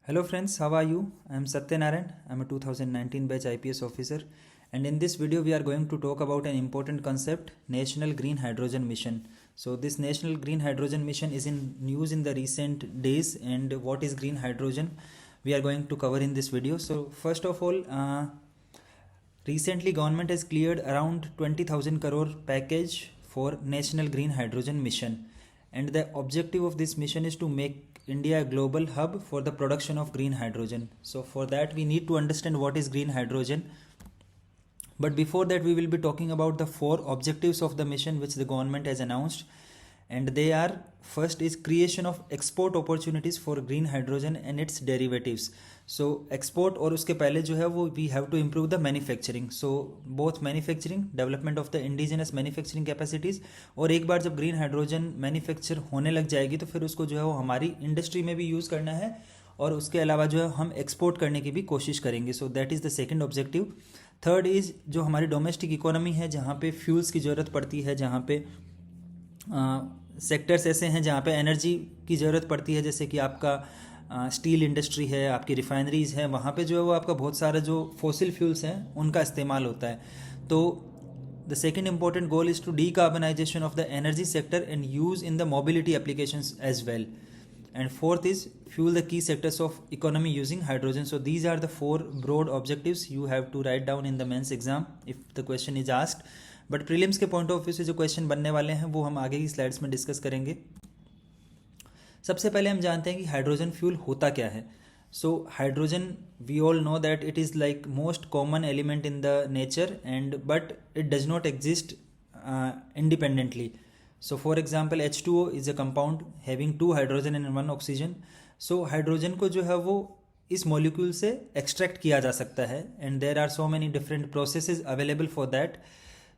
Hello friends, how are you? I am Satyanarayan. I am a 2019 batch IPS officer, and in this video we are going to talk about an important concept, National Green Hydrogen Mission. So this National Green Hydrogen Mission is in news in the recent days, and what is green hydrogen we are going to cover in this video. So first of all, recently government has cleared around 20,000 crore package for National Green Hydrogen Mission, and the objective of this mission is to make India a global hub for the production of green hydrogen. So for that we need to understand what is green hydrogen. But before that we will be talking about the four objectives of the mission which the government has announced, and they are: first is creation of export opportunities for green hydrogen and its derivatives. So export और उसके पहले जो है वो we have to improve the manufacturing. So both manufacturing, development of the indigenous manufacturing capacities, और एक बार जब green hydrogen manufacture होने लग जाएगी तो फिर उसको जो है वो हमारी इंडस्ट्री में भी यूज़ करना है, और उसके अलावा जो है हम एक्सपोर्ट करने की भी कोशिश करेंगे. So that is the second objective. Third is जो हमारी डोमेस्टिक इकोनॉमी है, जहाँ पे फ्यूल्स की ज़रूरत पड़ती है, जहाँ पे सेक्टर्स ऐसे हैं जहाँ पे एनर्जी की ज़रूरत पड़ती है, जैसे कि आपका स्टील इंडस्ट्री है, आपकी रिफाइनरीज़ है, वहाँ पे जो है वो आपका बहुत सारा जो फॉसिल फ्यूल्स हैं उनका इस्तेमाल होता है. तो the second important goal is to decarbonization of the energy sector and use in the mobility applications as well. And fourth is fuel the key sectors of economy using hydrogen. So these are the four broad objectives you have to write down in the mains exam if the question is asked. But prelims के point of view से जो question बनने वाले हैं वो हम आगे की slides में discuss करेंगे. सबसे पहले हम जानते हैं कि हाइड्रोजन फ्यूल होता क्या है. So hydrogen we all know that it is like most common element in the nature, and but it does not exist independently. So for example H2O is a compound having two hydrogen and one oxygen. So hydrogen को जो है वो इस molecule से extract किया जा सकता है, and there are so many different processes available for that.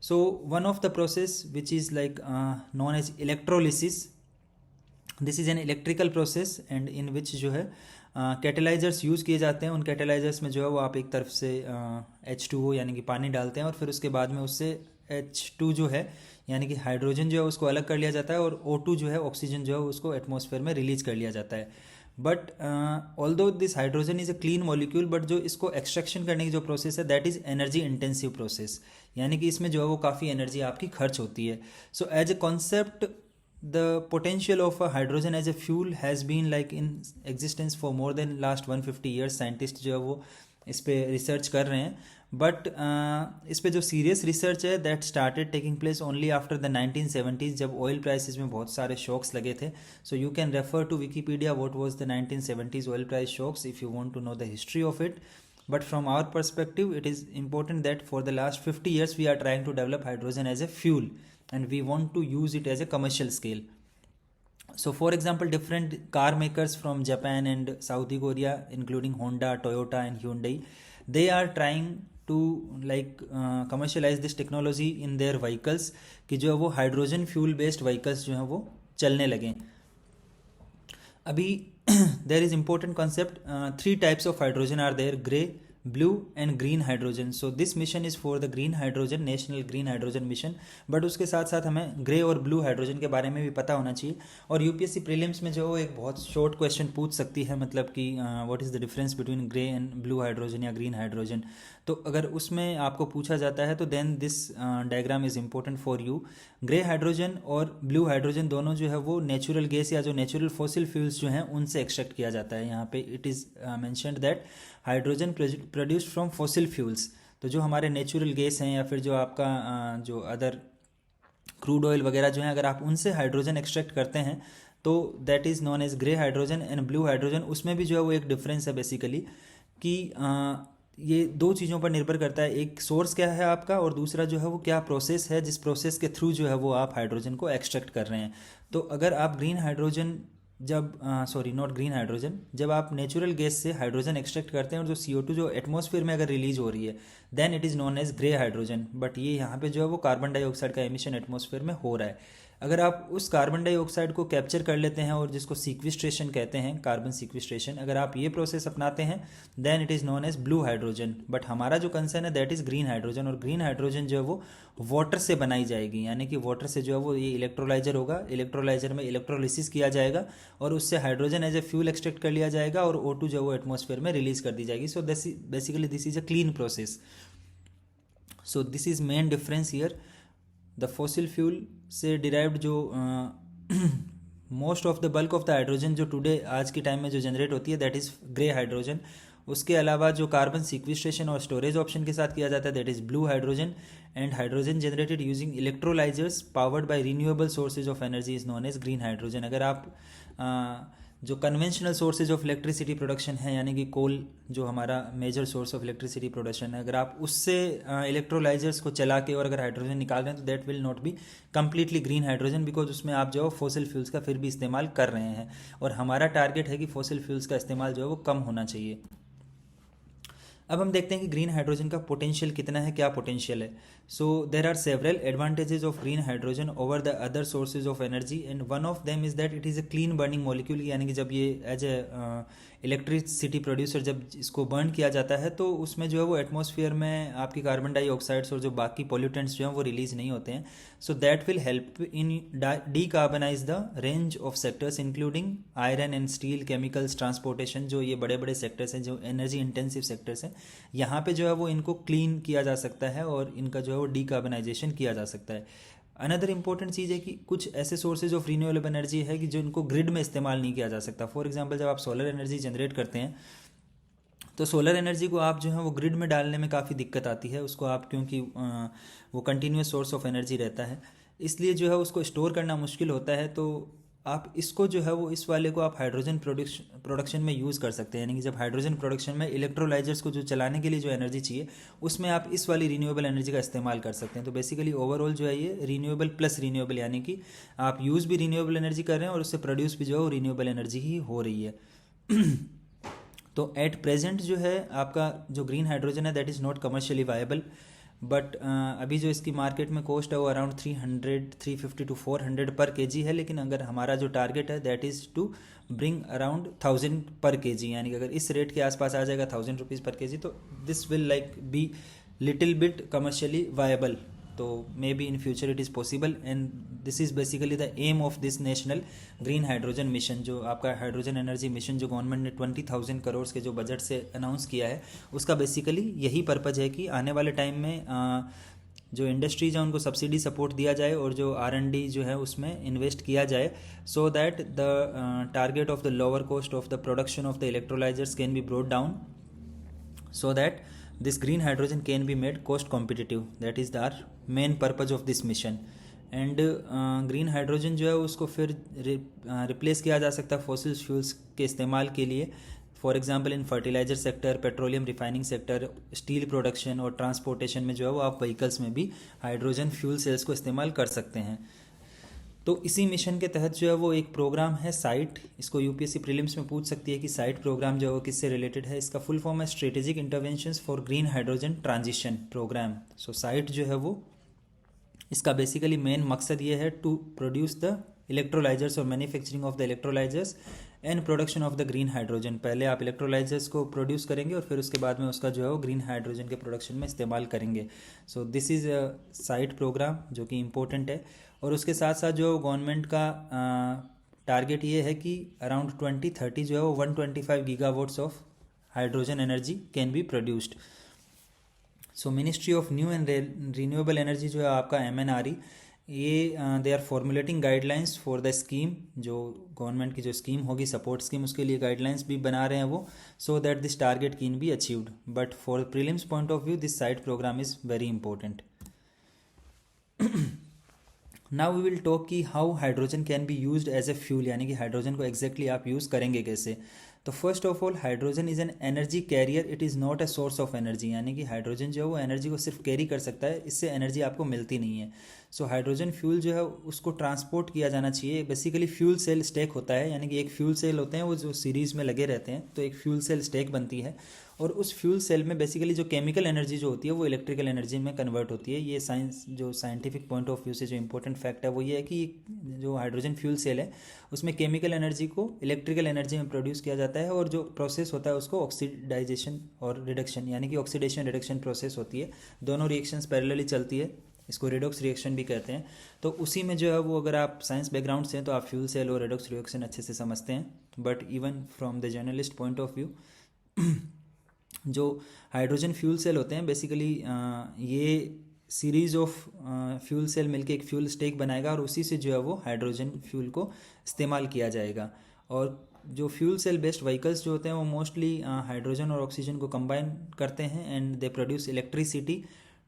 So one of the process which is like known as electrolysis. This is an electrical process and in which जो है कैटेलाइजर्स use किए जाते हैं. उन कैटेलाइजर्स में जो है वो आप एक तरफ से H2O यानी कि पानी डालते हैं, और फिर उसके बाद में उससे H2 जो है यानी कि हाइड्रोजन जो है उसको अलग कर लिया जाता है, और O2 जो है ऑक्सीजन जो है उसको एटमॉस्फेयर में रिलीज कर लिया जाता है. But although this hydrogen is a clean molecule, but जो इसको एक्सट्रैक्शन करने की जो प्रोसेस है that is energy intensive process, यानी कि इसमें जो है वो काफ़ी एनर्जी आपकी खर्च होती है. So as a concept the potential of a hydrogen as a fuel has been like in existence for more than last 150 years. Scientist जो है वो इस पे रिसर्च कर रहे हैं, बट इस पे जो सीरियस रिसर्च है that started taking place only after the 1970s, जब ऑयल प्राइसेस में बहुत सारे शॉक्स लगे थे. So you can refer to Wikipedia what was the 1970s oil price shocks if you want to know the history of it. But from our perspective, it is important that for the last 50 years we are trying to develop hydrogen as a fuel, and we want to use it as a commercial scale. So for example, different car makers from Japan and South Korea, including Honda, Toyota and Hyundai, they are trying to like commercialize this technology in their vehicles, कि जो है वो hydrogen fuel based vehicles जो हैं वो चलने लगें. अभी there is important concept, three types of hydrogen are there: gray, blue and green hydrogen. So this mission is for the green hydrogen, national green hydrogen mission. But उसके साथ साथ हमें ग्रे और ब्लू हाइड्रोजन के बारे में भी पता होना चाहिए. और यूपीएससी प्रीलिम्स में जो एक बहुत शॉर्ट क्वेश्चन पूछ सकती है, मतलब कि what is the difference between grey and blue hydrogen या ग्रीन हाइड्रोजन. तो अगर उसमें आपको पूछा जाता है तो then this diagram is important for you. Grey hydrogen और ब्लू हाइड्रोजन दोनों जो है वो नेचुरल गैस या जो नेचुरल फॉसिल फ्यूल्स जो हैं उनसे एक्सट्रैक्ट किया जाता है. यहाँ पे it is mentioned that hydrogen produced from fossil fuels. तो जो हमारे नेचुरल गैस हैं या फिर जो आपका जो अदर क्रूड ऑयल वगैरह जो है, अगर आप उनसे हाइड्रोजन एक्सट्रैक्ट करते हैं तो that is known as grey hydrogen. And blue hydrogen, उसमें भी जो है वो एक डिफरेंस है बेसिकली, कि ये दो चीज़ों पर निर्भर करता है. एक सोर्स क्या है आपका, और दूसरा जो है वो क्या प्रोसेस है जिस प्रोसेस के थ्रू जो है वो आप हाइड्रोजन को एक्सट्रैक्ट कर रहे हैं. तो अगर आप ग्रीन हाइड्रोजन जब सॉरी नॉट ग्रीन हाइड्रोजन, जब आप नेचुरल गैस से हाइड्रोजन एक्सट्रैक्ट करते हैं और जो CO2 जो एटमॉस्फेयर में अगर रिलीज हो रही है then it is known as grey hydrogen. But ये यहाँ पे जो है वो कार्बन डाइऑक्साइड का एमिशन एटमॉस्फेयर में हो रहा है. अगर आप उस कार्बन डाइऑक्साइड को कैप्चर कर लेते हैं और जिसको सीक्विस्ट्रेशन कहते हैं, कार्बन सीक्विस्ट्रेशन, अगर आप ये प्रोसेस अपनाते हैं then it is known as blue hydrogen. But हमारा जो कंसर्न है दैट इज़ ग्रीन हाइड्रोजन, और ग्रीन हाइड्रोजन जो है वो वाटर से बनाई जाएगी, यानी कि वाटर से जो है वो ये इलेक्ट्रोलाइजर होगा, इलेक्ट्रोलाइजर में इलेक्ट्रोलिसिस किया जाएगा और उससे hydrogen as a fuel extract कर लिया जाएगा और O2 जो है वो एटमॉस्फेयर में रिलीज कर दी जाएगी। So basically this is a clean process. So this is main difference here. The fossil fuel से डिराइव्ड जो most of the bulk of the hydrogen जो टुडे आज के टाइम में जो जनरेट होती है दैट इज़ ग्रे हाइड्रोजन। उसके अलावा जो कार्बन सीक्विस्ट्रेशन और स्टोरेज ऑप्शन के साथ किया जाता है that is blue hydrogen, and hydrogen generated using electrolysers powered by renewable sources of energy is known as green hydrogen. अगर आप जो conventional sources of electricity production है, यानी कि कोल जो हमारा major source of electricity production है, अगर आप उससे इलेक्ट्रोलाइजर्स को चला के और अगर हाइड्रोजन निकाल रहे हैं तो that will not be completely green hydrogen, because उसमें आप जो है फॉसिल फ्यूल्स का फिर भी इस्तेमाल कर रहे हैं, और हमारा टारगेट है कि फॉसिल फ्यूल्स का इस्तेमाल जो है वो कम होना चाहिए। अब हम देखते हैं कि ग्रीन हाइड्रोजन का पोटेंशियल कितना है, क्या पोटेंशियल है। So there are several advantages of green hydrogen over the other sources of energy, and one of them is that it is a clean burning molecule, यानी कि जब ये एज ए इलेक्ट्रिसिटी प्रोड्यूसर जब इसको burn किया जाता है तो उसमें जो है वो एटमॉस्फेयर में आपकी कार्बन डाइऑक्साइड्स और जो बाकी पोल्यूटेंट्स जो हैं वो रिलीज नहीं होते हैं। So that will help in decarbonize the range of sectors including iron and steel, chemicals, transportation, जो ये बड़े बड़े सेक्टर्स हैं जो एनर्जी इंटेंसिव सेक्टर्स हैं, यहाँ पे जो है वो इनको क्लीन किया जा सकता है और इनका जो है वो डीकार्बनाइजेशन किया जा सकता है। अनदर इंपॉर्टेंट चीज़ है कि कुछ ऐसे सोर्सेज ऑफ रिन्यूएबल एनर्जी है कि जो इनको ग्रिड में इस्तेमाल नहीं किया जा सकता। फॉर एग्जांपल जब आप सोलर एनर्जी जनरेट करते हैं तो सोलर एनर्जी को आप जो है वो ग्रिड में डालने में काफ़ी दिक्कत आती है उसको, आप क्योंकि वो कंटिन्यूस सोर्स ऑफ एनर्जी रहता है, इसलिए जो है उसको स्टोर करना मुश्किल होता है। तो आप इसको जो है वो इस वाले को आप हाइड्रोजन प्रोडक्शन में यूज़ कर सकते हैं, यानी कि जब हाइड्रोजन प्रोडक्शन में इलेक्ट्रोलाइजर्स को जो चलाने के लिए जो एनर्जी चाहिए उसमें आप इस वाली रीन्यूएबल एनर्जी का इस्तेमाल कर सकते हैं। तो बेसिकली ओवरऑल जो है ये रीन्यूएबल प्लस रीन्यूएबल, यानी कि आप यूज़ भी रीन्यूएबल एनर्जी कर रहे हैं और उससे प्रोड्यूस भी जो है वो रीन्यूएबल एनर्जी ही हो रही है। तो एट प्रेजेंट जो है आपका जो ग्रीन हाइड्रोजन है that is not commercially viable, but अभी जो इसकी मार्केट में कॉस्ट है वो अराउंड 350 to 400 पर केजी है, लेकिन अगर हमारा जो टारगेट है that is to bring around 1000 per KG, यानी कि अगर इस रेट के आसपास आ जाएगा 1000 रुपीज़ पर केजी तो this will like be little bit commercially viable. तो maybe in future it is possible, and this is basically the aim of this national green hydrogen mission. जो आपका हाइड्रोजन एनर्जी मिशन जो government ने 20,000 करोड़ के जो budget से announce किया है उसका बेसिकली यही पर्पज़ है कि आने वाले टाइम में जो इंडस्ट्रीज हैं उनको सब्सिडी सपोर्ट दिया जाए और जो R&D जो है उसमें इन्वेस्ट किया जाए, so that the target of the lower cost of the production of the electrolysers can be brought down, so that this green hydrogen can be made cost competitive. That is our main purpose of this mission. And green hydrogen जो है उसको फिर replace किया जा सकता है fossil fuels के इस्तेमाल के लिए, for example in fertiliser sector, petroleum refining sector, steel production और ट्रांसपोर्टेशन में जो है वो आप व्हीकल्स में भी हाइड्रोजन फ्यूल सेल्स को इस्तेमाल कर सकते हैं। तो इसी मिशन के तहत जो है वो एक प्रोग्राम है साइट, इसको यूपीएससी प्रीलिम्स में पूछ सकती है कि साइट प्रोग्राम जो है वो किससे रिलेटेड है। इसका फुल फॉर्म है strategic interventions for green hydrogen transition programme. So SIGHT जो है वो इसका बेसिकली मेन मकसद ये है टू प्रोड्यूस द इलेक्ट्रोलाइजर्स और manufacturing of the electrolysers and production of the green hydrogen. पहले आप इलेक्ट्रोलाइजर्स को प्रोड्यूस करेंगे और फिर उसके बाद में उसका जो है वो ग्रीन हाइड्रोजन के प्रोडक्शन में इस्तेमाल करेंगे। So this is a SIGHT programme जो कि इम्पोर्टेंट है। और उसके साथ साथ जो गवर्नमेंट का टारगेट ये है कि अराउंड 2030 जो है वो 125 gigawatts of hydrogen energy can be produced. So ministry of new and renewable energy जो है आपका MNRE, ये they are formulating guidelines for the scheme, जो गवर्नमेंट की जो स्कीम होगी सपोर्ट स्कीम उसके लिए गाइडलाइंस भी बना रहे हैं वो, so that this target can be achieved. But for prelims point of view this SIGHT programme is very important. Now we will talk कि how hydrogen can be used as a fuel, यानी कि hydrogen को exactly आप use करेंगे कैसे। तो first of all hydrogen is an energy carrier, it is not a source of energy, यानी कि हाइड्रोजन जो है वो एनर्जी को सिर्फ कैरी कर सकता है, इससे एनर्जी आपको मिलती नहीं है। सो हाइड्रोजन फ्यूल जो है उसको ट्रांसपोर्ट किया जाना चाहिए। बेसिकली फ्यूल सेल स्टैक होता है, यानी कि एक फ्यूल सेल होते हैं वो जो सीरीज़ में लगे रहते हैं, तो एक फ्यूल सेल स्टैक बनती है और उस फ्यूल सेल में बेसिकली जो केमिकल एनर्जी जो होती है वो इलेक्ट्रिकल एनर्जी में कन्वर्ट होती है। ये साइंस जो साइंटिफिक पॉइंट ऑफ व्यू से जो इंपॉर्टेंट फैक्ट है वो ये है कि जो हाइड्रोजन फ्यूल सेल है उसमें केमिकल एनर्जी को इलेक्ट्रिकल एनर्जी में प्रोड्यूस किया जाता है और जो प्रोसेस होता है उसको ऑक्सीडाइजेशन और रिडक्शन, यानी कि ऑक्सीडेशन रिडक्शन प्रोसेस होती है। दोनों रिएक्शंस पैरेलली चलती है, इसको रेडॉक्स रिएक्शन भी कहते हैं। तो उसी में जो है वो, अगर आप साइंस बैकग्राउंड से हैं तो आप फ्यूल सेल और रेडॉक्स रिएक्शन अच्छे से समझते हैं। But even from the journalist point of view जो हाइड्रोजन फ्यूल सेल होते हैं बेसिकली ये सीरीज ऑफ फ्यूल सेल मिलके एक फ्यूल स्टेक बनाएगा और उसी से जो है वो हाइड्रोजन फ्यूल को इस्तेमाल किया जाएगा। और जो फ्यूल सेल बेस्ड व्हीकल्स जो होते हैं वो मोस्टली हाइड्रोजन और ऑक्सीजन को कंबाइन करते हैं and they produce electricity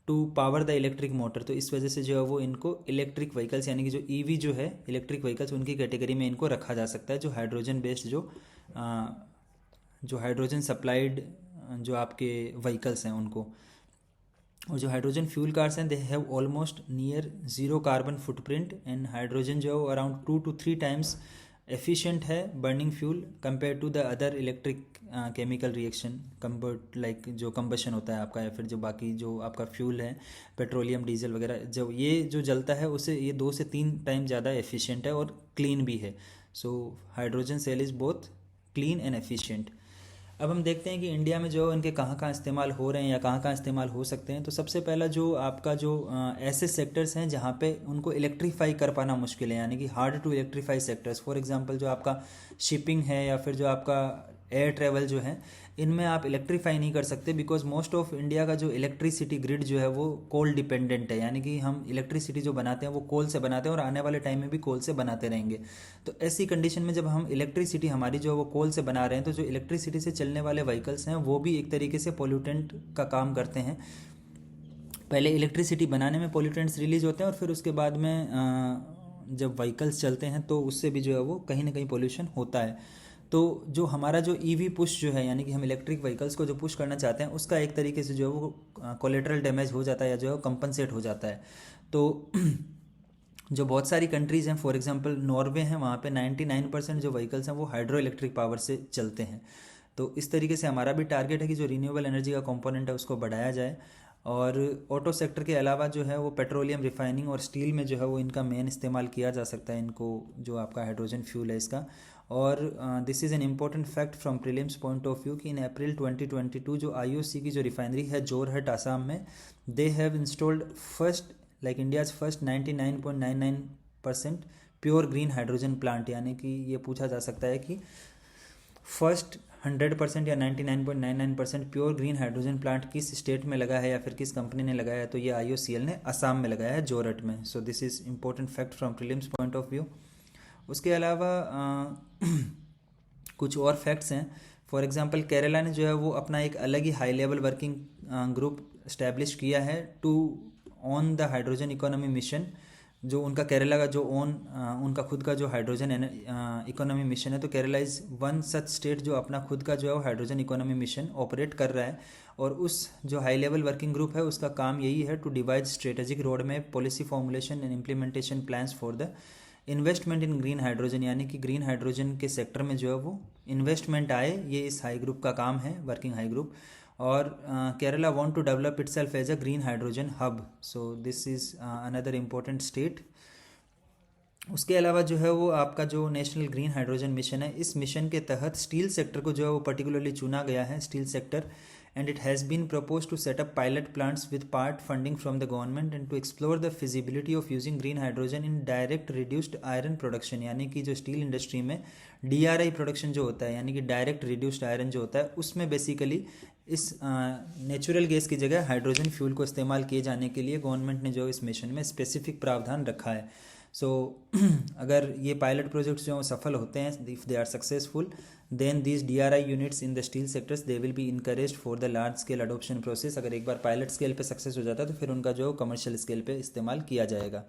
to power the electric motor. तो इस वजह से जो है वो इनको इलेक्ट्रिक व्हीकल्स, यानी कि जो ईवी जो है इलेक्ट्रिक व्हीकल्स, उनकी कैटेगरी में इनको रखा जा सकता है, जो हाइड्रोजन बेस्ड जो हाइड्रोजन सप्लाइड जो आपके व्हीकल्स हैं उनको। और जो हाइड्रोजन फ्यूल कार्स हैं they have almost near zero carbon footprint and hydrogen जो है अराउंड 2 to 3 टाइम्स एफिशिएंट है burning fuel compare to the other electric chemical reaction convert, like जो कंबशन होता है आपका, या फिर जो बाकी जो आपका फ्यूल है पेट्रोलियम डीजल वगैरह, जो ये जो जलता है उससे ये 2 से 3 टाइम ज़्यादा एफिशिएंट है और क्लीन भी है। So hydrogen cell is both clean and efficient. अब हम देखते हैं कि इंडिया में जो इनके कहाँ कहाँ इस्तेमाल हो रहे हैं या कहाँ कहाँ इस्तेमाल हो सकते हैं। तो सबसे पहला जो आपका जो ऐसे सेक्टर्स हैं जहाँ पे उनको इलेक्ट्रीफाई कर पाना मुश्किल है, यानी कि hard to electrify sectors. For example जो आपका शिपिंग है या फिर जो आपका एयर ट्रेवल जो है, इनमें आप इलेक्ट्रीफाई नहीं कर सकते बिकॉज मोस्ट ऑफ इंडिया का जो इलेक्ट्रिसिटी ग्रिड जो है वो कोल डिपेंडेंट है, यानी कि हम इलेक्ट्रिसिटी जो बनाते हैं वो कोल से बनाते हैं और आने वाले टाइम में भी कोल से बनाते रहेंगे। तो ऐसी कंडीशन में जब हम इलेक्ट्रिसिटी हमारी जो है वो कोल से बना रहे हैं, तो जो इलेक्ट्रिसिटी से चलने वाले व्हीकल्स हैं वो भी एक तरीके से पोल्यूटेंट का काम करते हैं। पहले इलेक्ट्रिसिटी बनाने में पोल्यूटेंट्स रिलीज होते हैं और फिर उसके बाद में जब व्हीकल्स चलते हैं तो उससे भी जो है वो कहीं ना कहीं पोल्यूशन होता है। तो जो हमारा जो ईवी पुश जो है, यानी कि हम इलेक्ट्रिक व्हीकल्स को जो पुश करना चाहते हैं, उसका एक तरीके से जो है वो कोलेटरल डैमेज हो जाता है या जो है कंपनसेट हो जाता है। तो जो बहुत सारी कंट्रीज़ हैं, फॉर एग्जांपल नॉर्वे हैं, वहाँ पे 99% जो व्हीकल्स हैं वो हाइड्रो इलेक्ट्रिक पावर से चलते हैं। तो इस तरीके से हमारा भी टारगेट है कि जो रीन्यूएबल एनर्जी का कंपोनेंट है उसको बढ़ाया जाए। और ऑटो सेक्टर के अलावा जो है वो पेट्रोलियम रिफाइनिंग और स्टील में जो है वो इनका मेन इस्तेमाल किया जा सकता है, इनको जो आपका हाइड्रोजन फ्यूल है इसका। और this is an important fact from prelims point of view कि इन अप्रैल 2022 जो आईओसी की जो रिफाइनरी है जोरहट आसाम में, they have installed first like India's first 99.99% pure green hydrogen plant. यानी कि ये पूछा जा सकता है कि फर्स्ट 100% या 99.99% प्योर ग्रीन हाइड्रोजन प्लांट किस स्टेट में लगा है या फिर किस कंपनी ने लगाया है, तो ये IOCL ने असम में लगाया है, जोरहट में। सो this is important fact from prelims point of view. उसके अलावा कुछ और फैक्ट्स हैं। फॉर एग्जांपल केरला ने जो है वो अपना एक अलग ही high level working group establish किया है to on the hydrogen economy mission. जो उनका केरला का जो उनका खुद का जो हाइड्रोजन इकोनॉमी मिशन है, तो Kerala is one such state जो अपना खुद का जो है हाइड्रोजन इकोनॉमी मिशन ऑपरेट कर रहा है। और उस जो हाई लेवल वर्किंग ग्रुप है उसका काम यही है to divide strategic road map, policy formulation and implementation plans for the investment in green hydrogen, यानी कि ग्रीन हाइड्रोजन के सेक्टर में जो है वो इन्वेस्टमेंट आए, ये इस हाई ग्रुप का काम है, वर्किंग हाई ग्रुप। और Kerala want to develop itself as a green hydrogen hub. So this is another important state. उसके अलावा जो है वो आपका जो नेशनल ग्रीन हाइड्रोजन मिशन है, इस मिशन के तहत स्टील सेक्टर को जो है वो पर्टिकुलरली चुना गया है, steel sector. and it has been proposed to set up pilot plants with part funding from the government and to explore the feasibility of using green hydrogen in direct reduced iron production। यानी कि जो steel industry में DRI production जो होता है, यानी कि direct reduced iron जो होता है, उसमें बेसिकली इस नेचुरल गैस की जगह हाइड्रोजन फ्यूल को इस्तेमाल किए जाने के लिए गवर्नमेंट ने जो इस मिशन में स्पेसिफिक प्रावधान रखा है। सो अगर ये पायलट प्रोजेक्ट्स जो सफल होते हैं, if they are successful, then these DRI units in the steel sectors they will be encouraged for the large scale adoption process. अगर एक बार पायलट स्केल पे सक्सेस हो जाता है तो फिर उनका जो कमर्शियल स्केल पे इस्तेमाल किया जाएगा।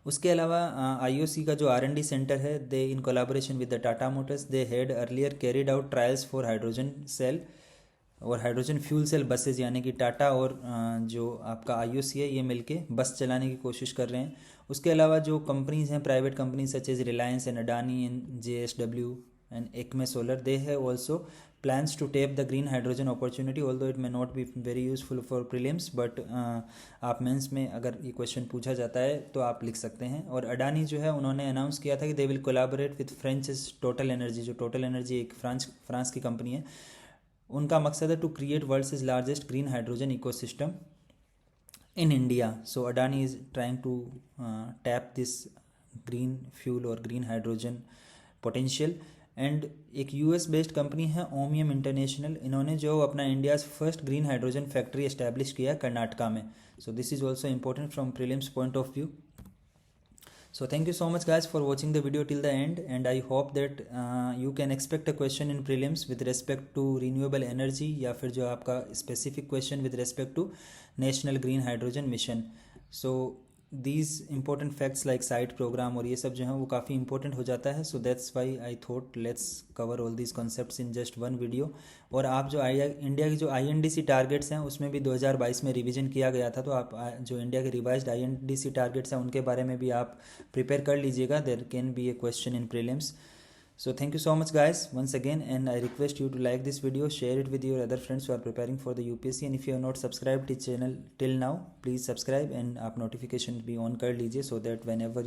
उसके अलावा IOC का जो R&D सेंटर है, they in collaboration with the Tata Motors they had earlier carried out trials for hydrogen cell और हाइड्रोजन फ्यूल सेल बसेज, यानी कि टाटा और जो आपका IOC है ये मिलके बस चलाने की कोशिश कर रहे हैं। उसके अलावा जो कंपनीज हैं, private companies such as Reliance and Adani and JSW and Acme Solar, they have also plans to tap the green hydrogen opportunity, although it may not be very useful for prelims, but आप mains में अगर ये question पूछा जाता है तो आप लिख सकते हैं। और अडानी जो है उन्होंने अनाउंस किया था कि they will collaborate with French Total Energy, जो टोटल एनर्जी एक फ्रांस की कंपनी है। उनका मकसद है to create world's is largest green hydrogen ecosystem in India. So Adani is trying to tap this green fuel or green hydrogen potential. And एक US based company है Ohmium international, इन्होंने जो अपना India's first green hydrogen factory establish किया कर्नाटका में। सो this is also important from prelims point of view. So thank you so much guys for watching the video till the end, and I hope that you can expect a question in prelims with respect to renewable energy या फिर जो आपका specific question with respect to national green hydrogen mission. So these important facts like site program और ये सब जो है वो काफ़ी important हो जाता है। So that's why I thought let's cover all these concepts in just one video. और आप जो इंडिया की जो INDC टारगेट्स हैं उसमें भी 2022 में रिवीजन किया गया था, तो आप जो इंडिया के रिवाइज्ड INDC टारगेट्स हैं उनके बारे में भी आप प्रिपेयर कर लीजिएगा। There can be a question in prelims. So thank you so much guys once again, and I request you to like this video, share it with your other friends who are preparing for the UPSC, and if you have not subscribed to channel till now, please subscribe and आप notification भी on कर लीजिए, so that whenever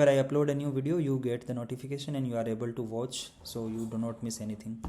I upload a new video you get the notification and you are able to watch, so you do not miss anything.